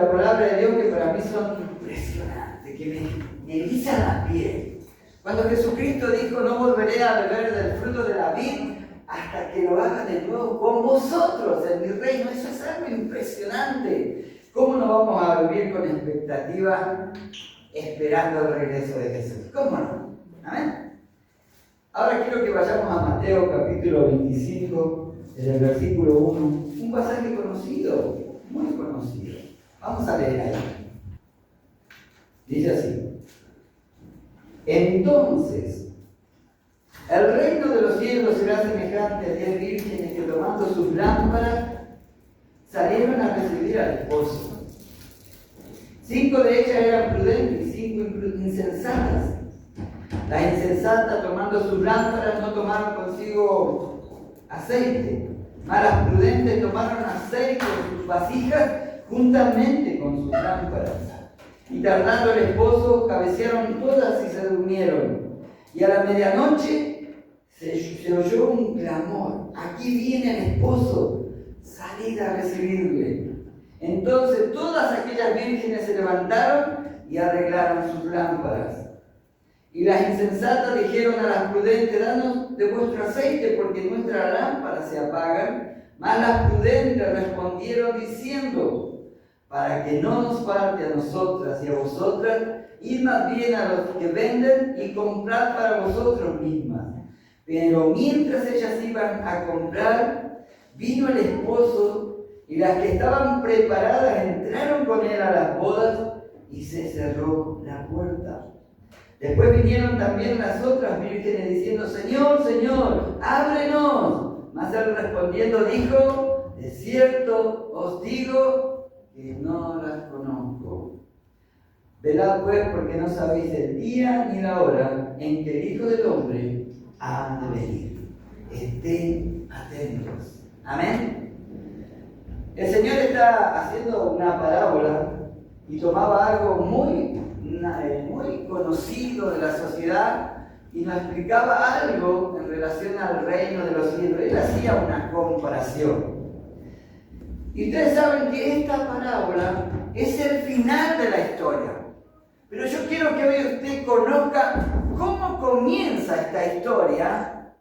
la palabra de Dios que para mí son impresionantes, que me erizan la piel. Cuando Jesucristo dijo, no volveré a beber del fruto de la vid hasta que lo haga de nuevo con vosotros en mi reino. Eso es algo impresionante. ¿Cómo no vamos a vivir con expectativa esperando el regreso de Jesús? ¿Cómo no? Amén. Ahora quiero que vayamos a Mateo capítulo 25, en el versículo 1. Un pasaje conocido, muy conocido. Vamos a leer ahí. Dice así. Entonces, el reino de los cielos será semejante a 10 vírgenes que tomando sus lámparas salieron a recibir al esposo. 5 de ellas eran prudentes y 5 insensatas. Las insensatas, tomando sus lámparas, no tomaron consigo aceite, mas las prudentes tomaron aceite en sus vasijas juntamente con sus lámparas. Y tardando el esposo, cabecearon todas y se durmieron. Y a la medianoche se oyó un clamor: aquí viene el esposo, salid a recibirle. Entonces todas aquellas vírgenes se levantaron y arreglaron sus lámparas. Y las insensatas dijeron a las prudentes: danos de vuestro aceite, porque nuestras lámparas se apagan. Mas las prudentes respondieron diciendo: para que no nos falte a nosotras y a vosotras, id más bien a los que venden y comprad para vosotros mismas. Pero mientras ellas iban a comprar, vino el esposo, y las que estaban preparadas entraron con él a las bodas, y se cerró la puerta. Después vinieron también las otras vírgenes diciendo: Señor, Señor, ábrenos. Mas él respondiendo dijo: de cierto os digo que no las conozco. Velad pues, porque no sabéis el día ni la hora en que el Hijo del Hombre ha de venir. Estén atentos. Amén. El Señor está haciendo una parábola y tomaba algo muy conocido de la sociedad y nos explicaba algo en relación al reino de los cielos. Él hacía una comparación. Y ustedes saben que esta parábola es el final de la historia. Pero yo quiero que hoy usted conozca cómo comienza esta historia,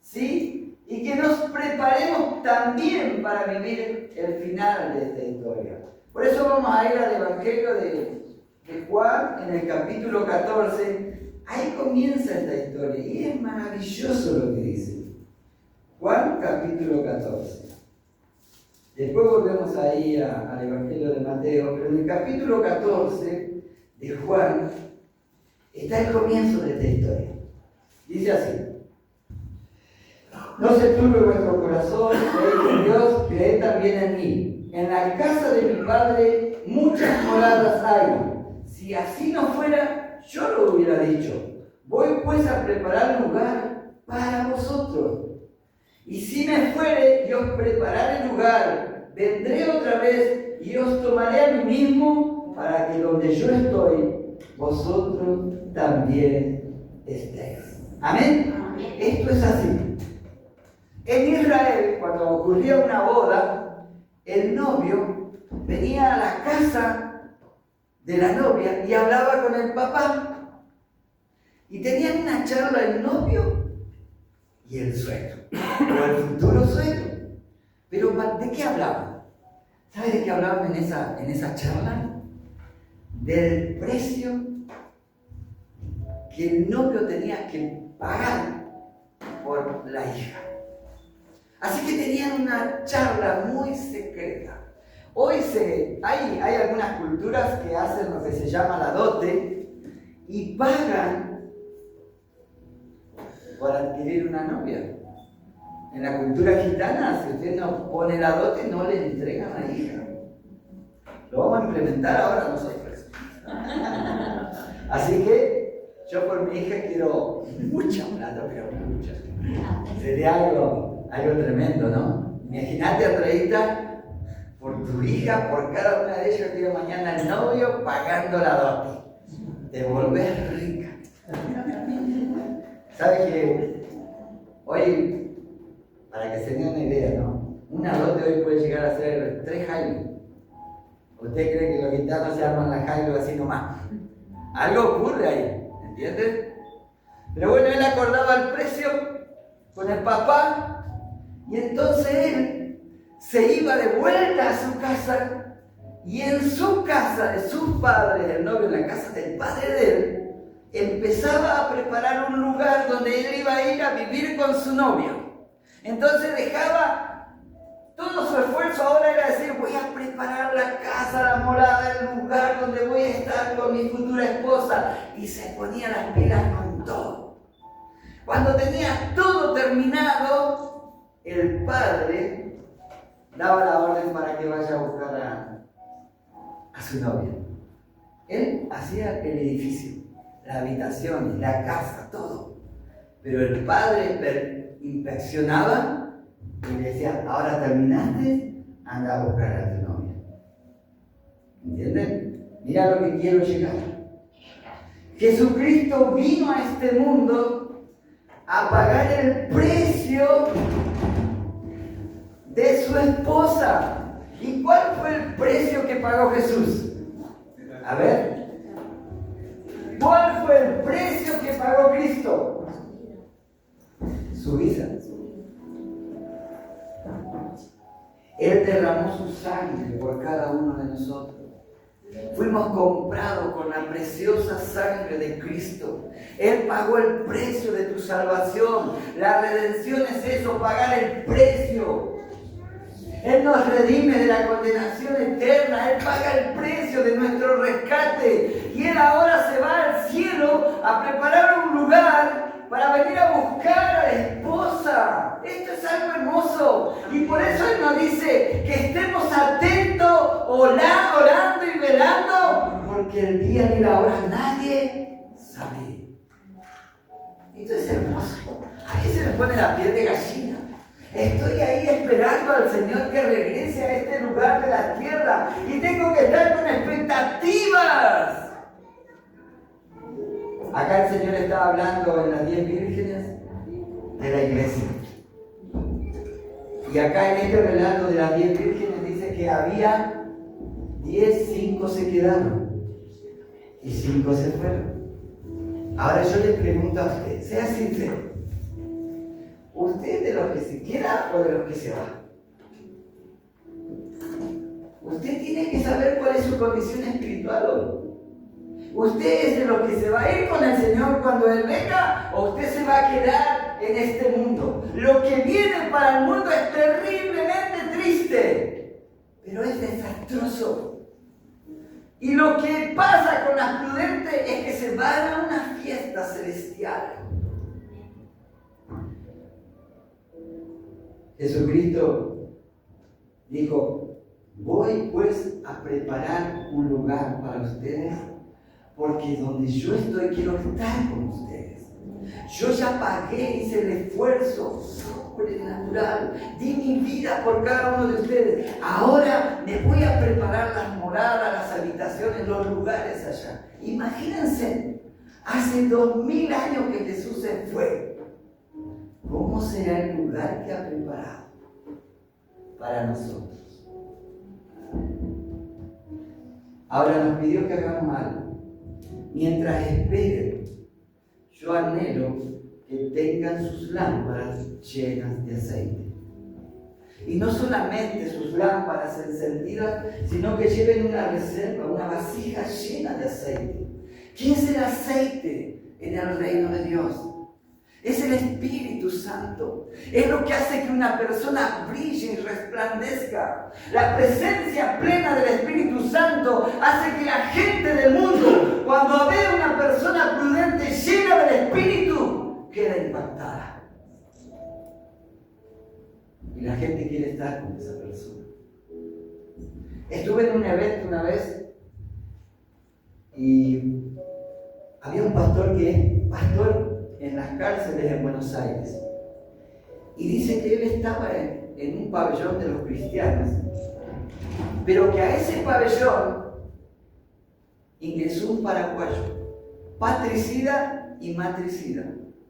¿sí? Y que nos preparemos también para vivir el final de esta historia. Por eso vamos a ir al Evangelio de Juan, en el capítulo 14. Ahí comienza esta historia y es maravilloso lo que dice. Juan, capítulo 14. Después volvemos ahí al Evangelio de Mateo, pero en el capítulo 14 de Juan está el comienzo de esta historia. Dice así: no se turbe vuestro corazón, creéis en Dios, creed también en mí. En la casa de mi Padre muchas moradas hay. Si así no fuera, yo lo hubiera dicho. Voy pues a preparar lugar para vosotros. Y si me fuere y os prepararé lugar, vendré otra vez y os tomaré a mí mismo, para que donde yo estoy, vosotros también estéis. ¿Amén? Amén. Esto es así. En Israel, cuando ocurría una boda, el novio venía a la casa de la novia y hablaba con el papá. Y tenían una charla el novio y el suegro, o el futuro suegro. Pero ¿de qué hablaban? ¿Sabe de qué hablaban en esa charla? Del precio que el novio tenía que pagar por la hija. Así que tenían una charla muy secreta. Hoy hay algunas culturas que hacen lo que se llama la dote y pagan por adquirir una novia. En la cultura gitana, si usted no pone la dote, no le entregan a la hija. Lo vamos a implementar ahora nosotros. Así que yo por mi hija quiero mucha plata, pero mucha. Sería algo tremendo, ¿no? Imagínate, Andreita, por tu hija, por cada una de ellas, que mañana el novio pagando la dote. Te volvés rica. ¿Sabes que hoy, para que se den una idea, ¿no? Una dote hoy puede llegar a ser 3 años. ¿Usted cree que los gitanos se arman la jaila así nomás? Algo ocurre ahí, ¿entiendes? Pero bueno, él acordaba el precio con el papá y entonces él se iba de vuelta a su casa y en su casa de sus padres, el novio en la casa del padre de él, empezaba a preparar un lugar donde él iba a ir a vivir con su novio. Entonces dejaba todo su esfuerzo, ahora era decir, voy a preparar la casa, la morada, el lugar donde voy a estar con mi futura esposa. Y se ponía las pilas con todo. Cuando tenía todo terminado, el padre daba la orden para que vaya a buscar a su novia. Él hacía el edificio, la habitación, la casa, todo. Pero el padre inspeccionaba y le decía, ahora terminaste, anda a buscar a tu novia. ¿Entienden? Mira lo que quiero llegar. Jesucristo vino a este mundo a pagar el precio de su esposa. ¿Y cuál fue el precio que pagó Jesús? A ver. ¿Cuál fue el precio que pagó Cristo? Su vida. Él derramó su sangre por cada uno de nosotros. Fuimos comprados con la preciosa sangre de Cristo. Él pagó el precio de tu salvación. La redención es eso, pagar el precio. Él nos redime de la condenación eterna. Él paga el precio de nuestro rescate. Y Él ahora se va al cielo a preparar un lugar para venir a buscar a la esposa. Esto es algo hermoso. Y por eso Él nos dice que estemos atentos, orando y velando, porque el día ni la hora nadie sabe. Esto es hermoso. A mí se me pone la piel de gallina. Estoy ahí esperando al Señor que regrese a este lugar de la tierra y tengo que estar con expectativas. Acá el Señor estaba hablando en las 10 vírgenes de la iglesia. Y acá en este relato de las 10 vírgenes dice que había 10, 5 se quedaron y 5 se fueron. Ahora yo les pregunto a usted, sea sincero, ¿usted es de los que se queda o de los que se va? Usted tiene que saber cuál es su condición espiritual hoy. ¿Usted es de los que se va a ir con el Señor cuando Él venga o usted se va a quedar en este mundo? Lo que viene para el mundo es terriblemente triste, pero es desastroso. Y lo que pasa con las prudentes es que se van a una fiesta celestial. Jesucristo dijo, voy pues a preparar un lugar para ustedes, porque donde yo estoy quiero estar con ustedes. Yo ya pagué, hice el esfuerzo sobrenatural, di mi vida por cada uno de ustedes. Ahora me voy a preparar las moradas, las habitaciones, los lugares allá. Imagínense, hace 2000 años que Jesús se fue. ¿Cómo será el lugar que ha preparado para nosotros? Ahora nos pidió que hagamos algo. Mientras esperen, yo anhelo que tengan sus lámparas llenas de aceite. Y no solamente sus lámparas encendidas, sino que lleven una reserva, una vasija llena de aceite. ¿Quién es el aceite en el reino de Dios? Es el Espíritu Santo. Es lo que hace que una persona brille y resplandezca. La presencia plena del Espíritu Santo hace que la gente del mundo, cuando ve a una persona prudente llena del Espíritu, queda impactada. Y la gente quiere estar con esa persona. Estuve en un evento una vez y había un pastor que es pastor en las cárceles en Buenos Aires. Y dice que él estaba en un pabellón de los cristianos, pero que a ese pabellón ingresó un paraguayo, patricida y matricida.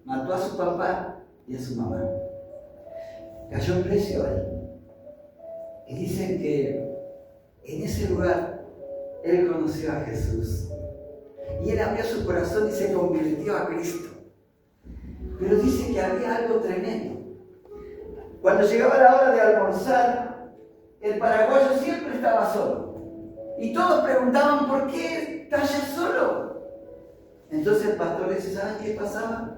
Mató a su papá y a su mamá. Cayó preso ahí. Y dicen que en ese lugar él conoció a Jesús. Y él abrió su corazón y se convirtió a Cristo. Pero dice que había algo tremendo. Cuando llegaba la hora de almorzar, el paraguayo siempre estaba solo. Y todos preguntaban, ¿por qué estás ya solo? Entonces el pastor dice, ¿saben qué pasaba?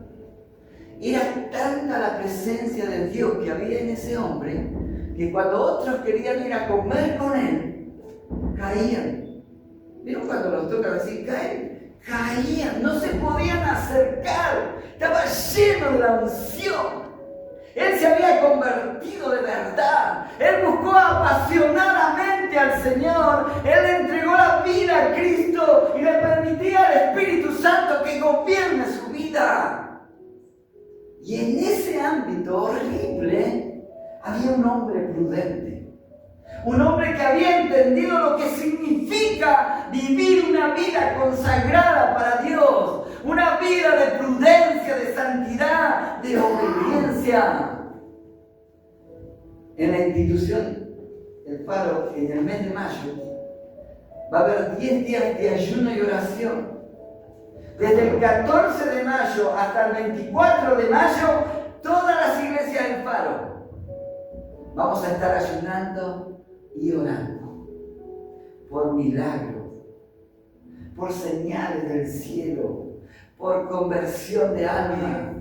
Era tanta la presencia de Dios que había en ese hombre, que cuando otros querían ir a comer con él, caían. ¿Vieron cuando los tocan así? Caían, no se podían acercar. Estaba lleno de la unción. Él se había convertido de verdad. Él buscó apasionadamente al Señor. Él le entregó la vida a Cristo y le permitía al Espíritu Santo que gobierne su vida. Y en ese ámbito horrible había un hombre prudente. Un hombre que había entendido lo que significa vivir una vida consagrada para Dios. Una vida de prudencia, de santidad, de obediencia. En la institución El Faro, en el mes de mayo, va a haber 10 días de ayuno y oración. Desde el 14 de mayo hasta el 24 de mayo, todas las iglesias del Faro vamos a estar ayunando y orando por milagros, por señales del cielo, por conversión de alma,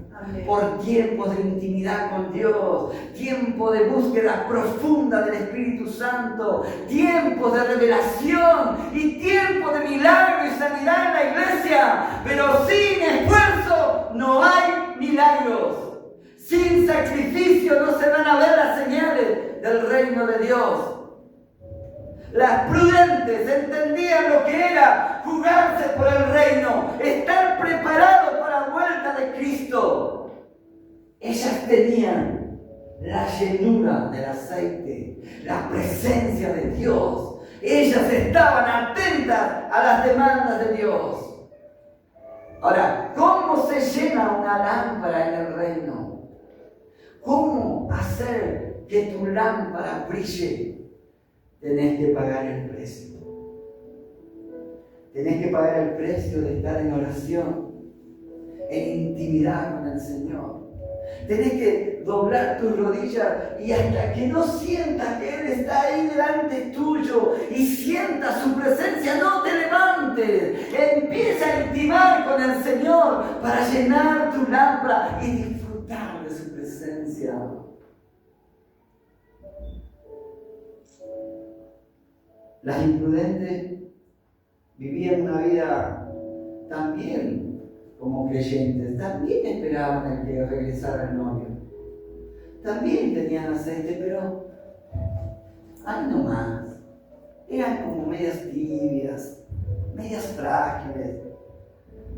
por tiempos de intimidad con Dios, tiempo de búsqueda profunda del Espíritu Santo, tiempos de revelación y tiempos de milagro y sanidad en la iglesia. Pero sin esfuerzo no hay milagros. Sin sacrificio no se van a ver las señales del reino de Dios. Las prudentes entendían lo que era jugarse por el reino, estar preparados para la vuelta de Cristo. Ellas tenían la llenura del aceite, la presencia de Dios. Ellas estaban atentas a las demandas de Dios. Ahora, ¿cómo se llena una lámpara en el reino? ¿Cómo hacer que tu lámpara brille? Tenés que pagar el precio. Tenés que pagar el precio de estar en oración, en intimidad con el Señor. Tenés que doblar tus rodillas y hasta que no sientas que Él está ahí delante tuyo y sientas su presencia, no te levantes. Empieza a intimar con el Señor para llenar tu lámpara y disfrutar de su presencia. Las imprudentes vivían una vida también como creyentes, también esperaban el que regresara el novio, también tenían aceite, pero ahí nomás, eran como medias tibias, medias frágiles,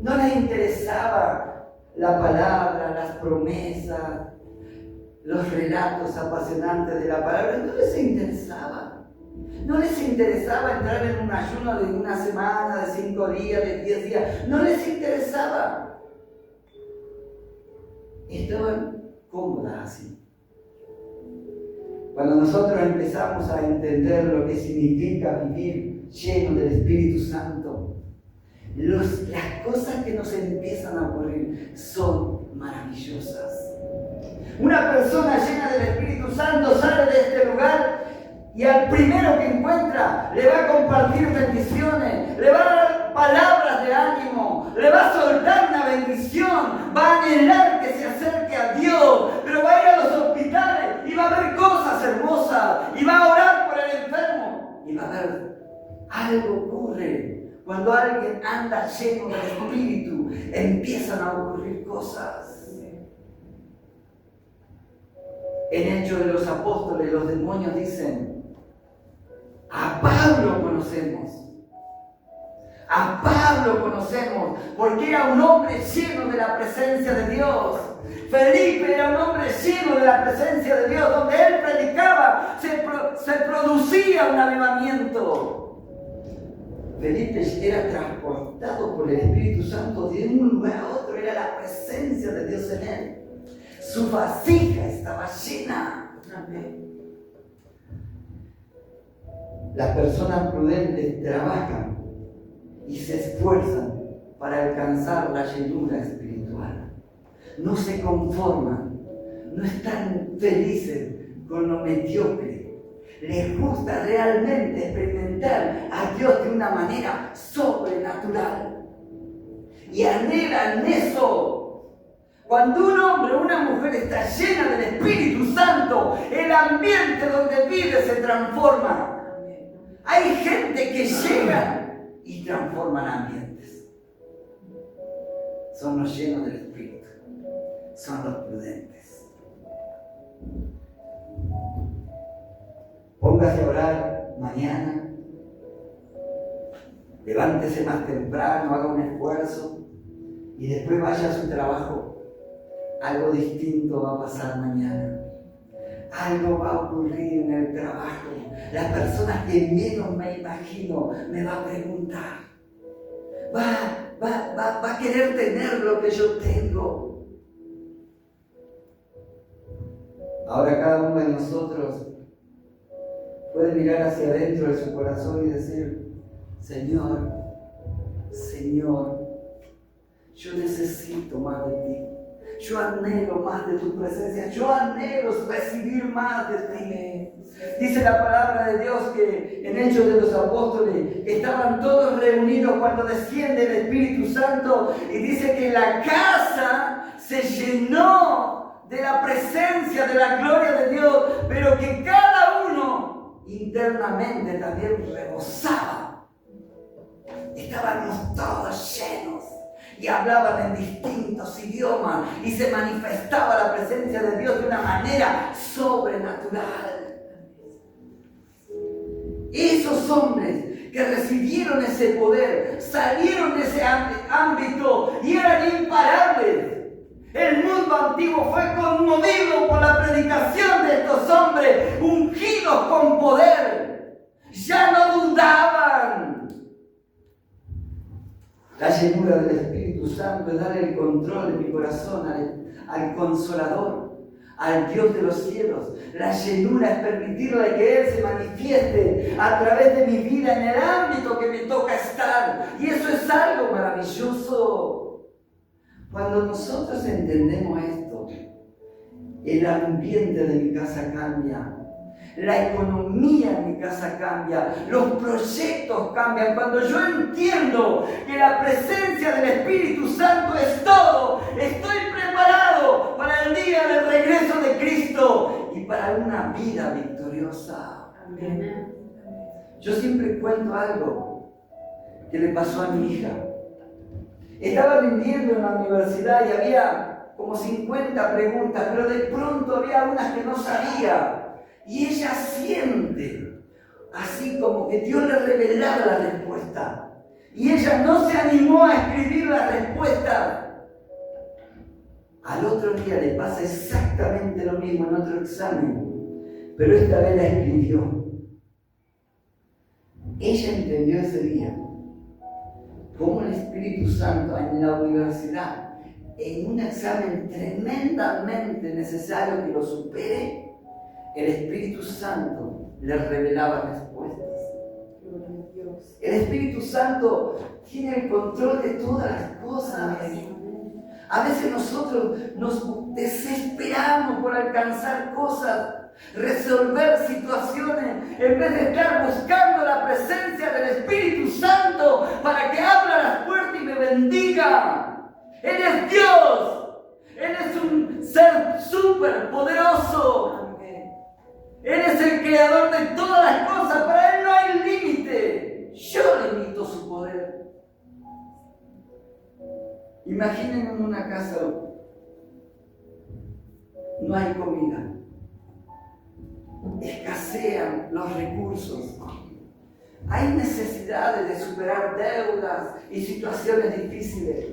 no les interesaba la palabra, las promesas, los relatos apasionantes de la palabra, no les interesaba. No les interesaba entrar en un ayuno de una semana, de 5 días, de 10 días. No les interesaba. Estaban cómodas así. Cuando nosotros empezamos a entender lo que significa vivir lleno del Espíritu Santo, las cosas que nos empiezan a ocurrir son maravillosas. Una persona llena del Espíritu Santo sale de este lugar y al primero que encuentra le va a compartir bendiciones, le va a dar palabras de ánimo, le va a soltar una bendición, va a anhelar que se acerque a Dios, pero va a ir a los hospitales y va a ver cosas hermosas, y va a orar por el enfermo, y va a ver algo ocurre. Cuando alguien anda lleno del Espíritu, empiezan a ocurrir cosas. En Hechos de los Apóstoles, los demonios dicen: a Pablo conocemos. A Pablo conocemos porque era un hombre lleno de la presencia de Dios. Felipe era un hombre lleno de la presencia de Dios. Donde él predicaba se producía un avivamiento. Felipe era transportado por el Espíritu Santo de un lugar a otro. Era la presencia de Dios en él. Su vasija estaba llena. Amén. Las personas prudentes trabajan y se esfuerzan para alcanzar la llenura espiritual. No se conforman, no están felices con lo mediocre. Les gusta realmente experimentar a Dios de una manera sobrenatural. Y anhelan eso. Cuando un hombre o una mujer está llena del Espíritu Santo, el ambiente donde vive se transforma. Hay gente que llega y transforman ambientes. Son los llenos del Espíritu, son los prudentes. Póngase a orar mañana, levántese más temprano, haga un esfuerzo y después vaya a su trabajo. Algo distinto va a pasar mañana. Algo va a ocurrir en el trabajo. La persona que menos me imagino me va a preguntar. Va a querer tener lo que yo tengo. Ahora cada uno de nosotros puede mirar hacia adentro de su corazón y decir: Señor, Señor, yo necesito más de ti. Yo anhelo más de tu presencia. Yo anhelo recibir más de ti. Dice la palabra de Dios que en Hechos de los Apóstoles estaban todos reunidos cuando desciende el Espíritu Santo, y dice que la casa se llenó de la presencia, de la gloria de Dios, pero que cada uno internamente también rebosaba. Estábamos todos llenos. Y hablaban en distintos idiomas y se manifestaba la presencia de Dios de una manera sobrenatural. Esos hombres que recibieron ese poder salieron de ese ámbito y eran imparables. El mundo antiguo fue conmovido por la predicación de estos hombres ungidos con poder. Ya no dudaban. La llenura del Espíritu Santo es dar el control de mi corazón al Consolador, al Dios de los cielos. La llenura es permitirle que Él se manifieste a través de mi vida en el ámbito que me toca estar. Y eso es algo maravilloso. Cuando nosotros entendemos esto, el ambiente de mi casa cambia. La economía en mi casa cambia, los proyectos cambian. Cuando yo entiendo que la presencia del Espíritu Santo es todo, estoy preparado para el día del regreso de Cristo y para una vida victoriosa. Amén. Yo siempre cuento algo que le pasó a mi hija. Estaba rindiendo en la universidad y había como 50 preguntas, pero de pronto había unas que no sabía. Y ella siente, así como que Dios le revelaba la respuesta. Y ella no se animó a escribir la respuesta. Al otro día le pasa exactamente lo mismo en otro examen, pero esta vez la escribió. Ella entendió ese día cómo el Espíritu Santo en la universidad, en un examen tremendamente necesario que lo supere, el Espíritu Santo le revelaba respuestas. El Espíritu Santo tiene el control de todas las cosas. A veces nosotros nos desesperamos por alcanzar cosas, resolver situaciones, en vez de estar buscando la presencia del Espíritu Santo para que abra las puertas y me bendiga. Él es Dios. Él es un ser súper poderoso. Él es el creador de todas las cosas. Para Él no hay límite. Yo limito su poder. Imaginen en una casa, no hay comida, escasean los recursos, hay necesidades de superar deudas y situaciones difíciles.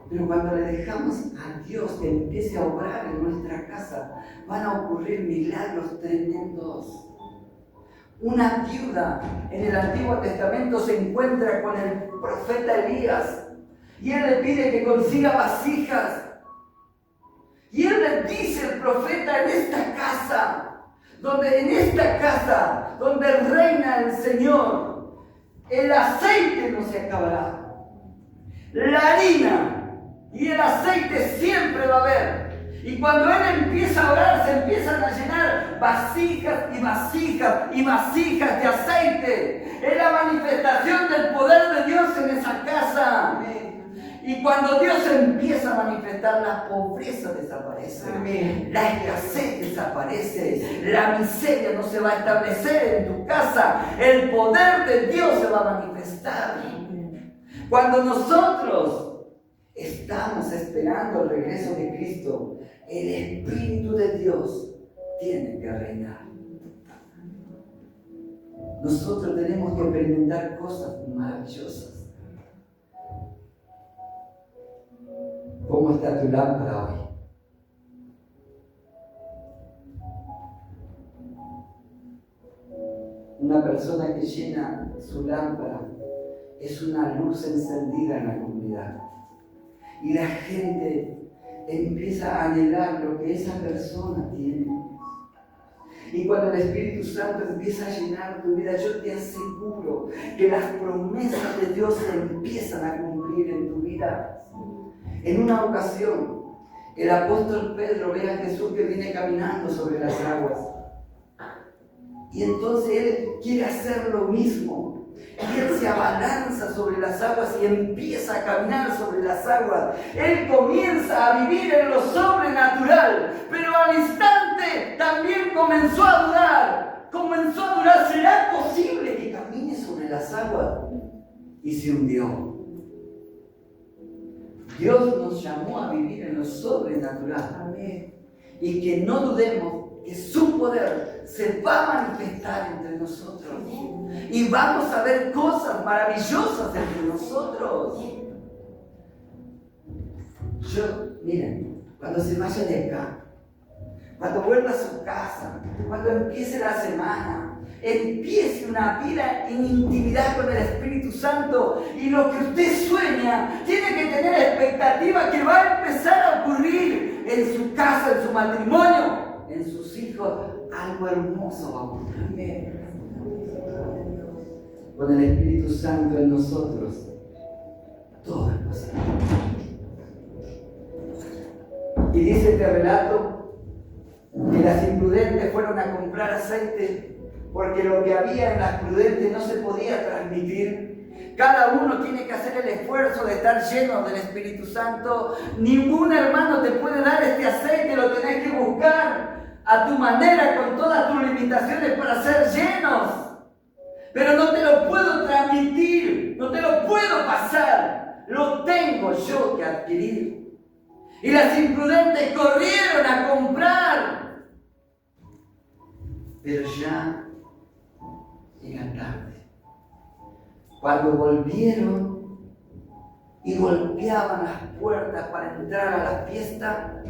Pero cuando le dejamos a Dios que empiece a obrar en nuestra casa, van a ocurrir milagros tremendos. Una viuda en el Antiguo Testamento se encuentra con el profeta Elías y él le pide que consiga vasijas. Y él le dice al profeta: en esta casa donde reina el Señor, el aceite no se acabará. La harina y el aceite siempre va a haber. Y cuando Él empieza a orar, se empiezan a llenar vasijas y vasijas y vasijas de aceite. Es la manifestación del poder de Dios en esa casa. Y cuando Dios empieza a manifestar, la pobreza desaparece. Amén. La escasez desaparece. La miseria no se va a establecer en tu casa. El poder de Dios se va a manifestar. Amén. Cuando nosotros estamos esperando el regreso de Cristo, el Espíritu de Dios tiene que reinar. Nosotros tenemos que experimentar cosas maravillosas. ¿Cómo está tu lámpara hoy? Una persona que llena su lámpara es una luz encendida en la comunidad. Y la gente empieza a anhelar lo que esa persona tiene. Y cuando el Espíritu Santo empieza a llenar tu vida, yo te aseguro que las promesas de Dios se empiezan a cumplir en tu vida. En una ocasión, el apóstol Pedro ve a Jesús que viene caminando sobre las aguas. Y entonces él quiere hacer lo mismo. Y él se abalanza sobre las aguas y empieza a caminar sobre las aguas. Él comienza a vivir en lo sobrenatural, pero al instante también comenzó a dudar. ¿Será posible que camine sobre las aguas? Y se hundió. Dios nos llamó a vivir en lo sobrenatural. Amén. Y que no dudemos que su poder se va a manifestar entre nosotros. Y vamos a ver cosas maravillosas entre nosotros. Miren, cuando se vaya de acá, cuando vuelva a su casa, cuando empiece la semana, empiece una vida en intimidad con el Espíritu Santo, y lo que usted sueña tiene que tener expectativa que va a empezar a ocurrir en su casa, en su matrimonio, en sus hijos. Algo hermoso va a ocurrir. Con el Espíritu Santo en nosotros, todo es posible. Y dice este relato que las imprudentes fueron a comprar aceite porque lo que había en las prudentes no se podía transmitir. Cada uno tiene que hacer el esfuerzo de estar lleno del Espíritu Santo. Ningún hermano te puede dar este aceite, lo tenés que buscar a tu manera, con todas tus limitaciones, para ser llenos. Pero no te lo puedo transmitir, no te lo puedo pasar, lo tengo yo que adquirir. Y las imprudentes corrieron a comprar, pero ya era tarde. Cuando volvieron y golpeaban las puertas para entrar a la fiesta,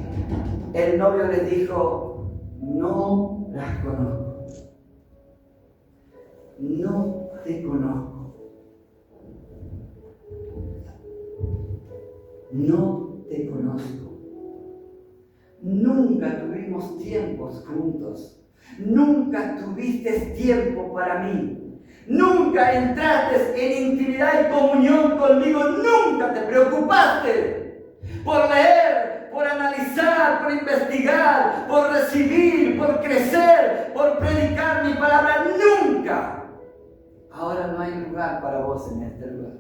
el novio les dijo: no las conozco. No te conozco. No te conozco. Nunca tuvimos tiempos juntos. Nunca tuviste tiempo para mí. Nunca entraste en intimidad y comunión conmigo. Nunca te preocupaste por leer, por analizar, por investigar, por recibir, por crecer, por predicar mi palabra. Nunca. Ahora no hay lugar para vos en este lugar.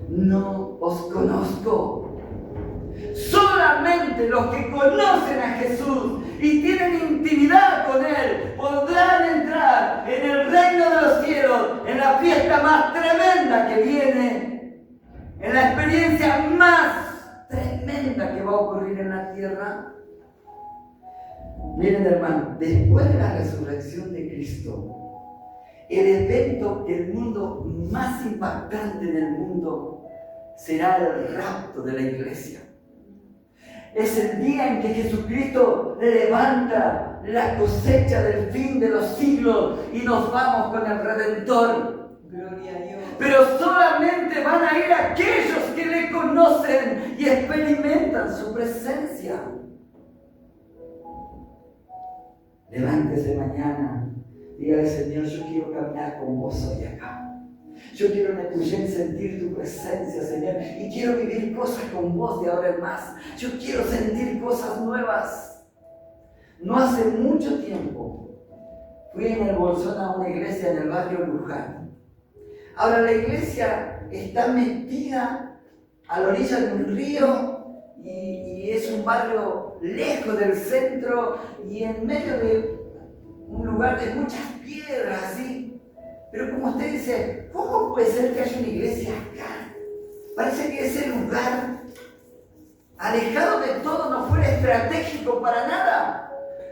No os conozco. Solamente los que conocen a Jesús y tienen intimidad con Él podrán entrar en el reino de los cielos, en la fiesta más tremenda que viene, en la experiencia más tremenda que va a ocurrir en la tierra. Miren, hermano, después de la resurrección de Cristo, el evento del mundo más impactante en el mundo será el rapto de la iglesia. Es el día en que Jesucristo levanta la cosecha del fin de los siglos y nos vamos con el Redentor. Gloria a Dios. Pero solamente van a ir aquellos que le conocen y experimentan su presencia. Levántese mañana Dígale, Señor, yo quiero caminar con vos hoy acá. Yo quiero en Epuyén sentir tu presencia, Señor, y quiero vivir cosas con vos de ahora en más. Yo quiero sentir cosas nuevas. No hace mucho tiempo fui en el Bolsón a una iglesia en el barrio Luján. Ahora la iglesia está metida a la orilla de un río y es un barrio lejos del centro y en medio de un lugar de muchas piedras así. Pero como usted dice, ¿cómo puede ser que haya una iglesia acá? Parece que ese lugar, alejado de todo, no fuera estratégico para nada.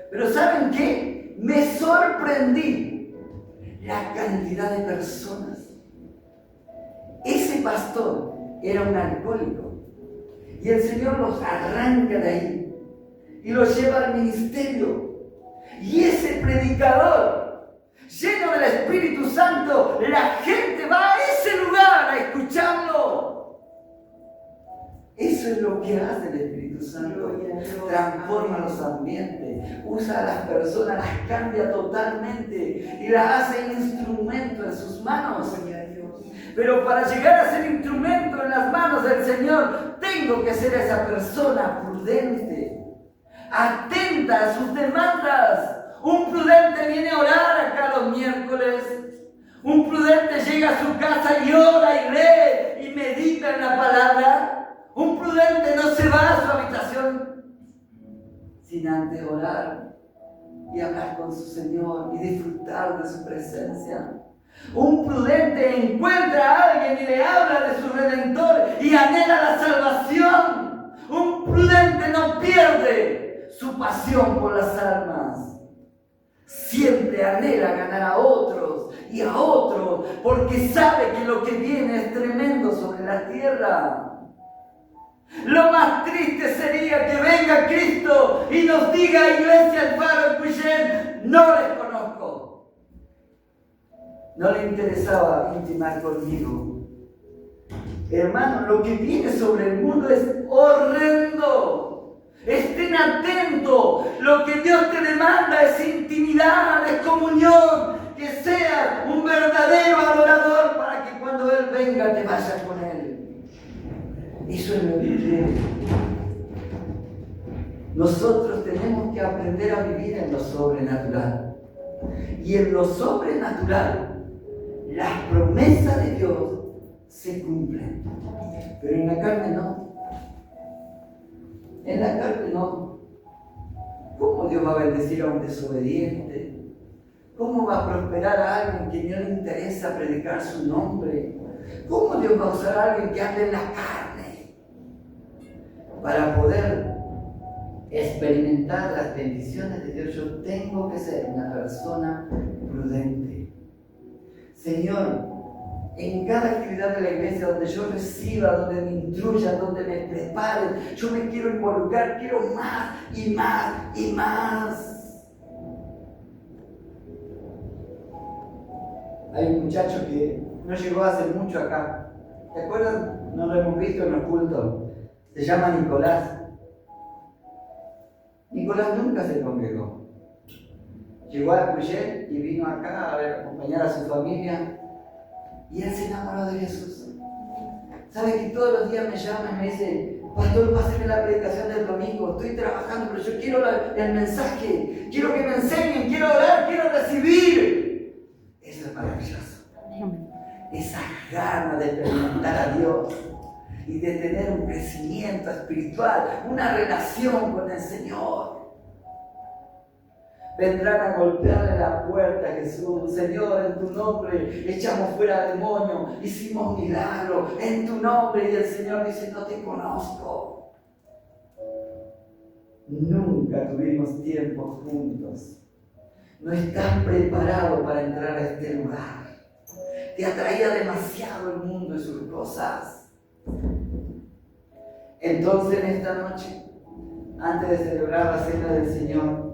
Pero ¿saben qué? Me sorprendí la cantidad de personas. Ese pastor era un alcohólico y el Señor los arranca de ahí y los lleva al ministerio. Y ese predicador, lleno del Espíritu Santo, la gente va a ese lugar a escucharlo. Eso es lo que hace el Espíritu Santo. Transforma los ambientes, usa a las personas, las cambia totalmente y las hace instrumento en sus manos. Pero para llegar a ser instrumento en las manos del Señor, tengo que ser esa persona prudente, atenta a sus demandas. Un prudente viene a orar acá los miércoles. Un prudente llega a su casa y ora y lee y medita en la palabra. Un prudente no se va a su habitación sin antes orar y hablar con su Señor y disfrutar de su presencia. Un prudente encuentra a alguien y le habla de su Redentor y anhela la salvación. Un prudente no pierde su pasión por las almas. Siempre anhela ganar a otros y a otros, porque sabe que lo que viene es tremendo sobre la tierra. Lo más triste sería que venga Cristo y nos diga, Iglesia El Faro Epuyén, no les conozco. No le interesaba intimar conmigo. Hermano, lo que viene sobre el mundo es horrendo. Estén atentos. Lo que Dios te demanda es intimidad, es comunión. Que seas un verdadero adorador para que cuando Él venga te vayas con Él. Eso es lo que quiere. Nosotros tenemos que aprender a vivir en lo sobrenatural. Y en lo sobrenatural, las promesas de Dios se cumplen. Pero en la carne no. En la carne no. ¿Cómo Dios va a bendecir a un desobediente? ¿Cómo va a prosperar a alguien que no le interesa predicar su nombre? ¿Cómo Dios va a usar a alguien que ande en la carne? Para poder experimentar las bendiciones de Dios, yo tengo que ser una persona prudente. Señor, en cada actividad de la iglesia donde yo reciba, donde me instruyan, donde me preparen, yo me quiero involucrar, quiero más y más y más. Hay un muchacho que no llegó hace mucho acá. ¿Te acuerdas? No lo hemos visto en los cultos. Se llama Nicolás. Nicolás nunca se congregó. Llegó a Epuyén y vino acá a acompañar a su familia. Y él se enamoró de Jesús. ¿Sabe que todos los días me llama y me dice, pastor, páseme la predicación del domingo, estoy trabajando, pero yo quiero el mensaje, quiero que me enseñen, quiero orar, quiero recibir? Eso es maravilloso. Esa gana de experimentar a Dios y de tener un crecimiento espiritual, una relación con el Señor. Vendrán a golpearle la puerta a Jesús. Señor, en tu nombre echamos fuera demonios, hicimos milagros en tu nombre. Y el Señor dice, no te conozco. Nunca tuvimos tiempo juntos. No estás preparado para entrar a este lugar. Te atraía demasiado el mundo y sus cosas. Entonces en esta noche, antes de celebrar la cena del Señor,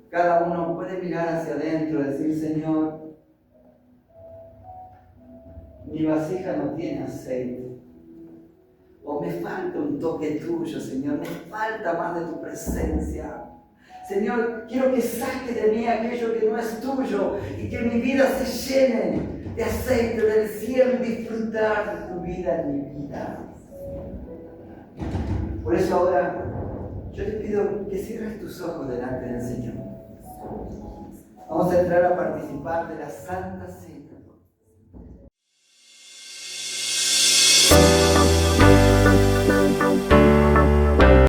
cada uno puede mirar hacia adentro y decir, Señor, mi vasija no tiene aceite. O me falta un toque tuyo, Señor, me falta más de tu presencia. Señor, quiero que saques de mí aquello que no es tuyo y que mi vida se llene de aceite del cielo y disfrutar de tu vida en mi vida. Por eso ahora yo te pido que cierres tus ojos delante del Señor. Vamos a entrar a participar de la Santa Cena.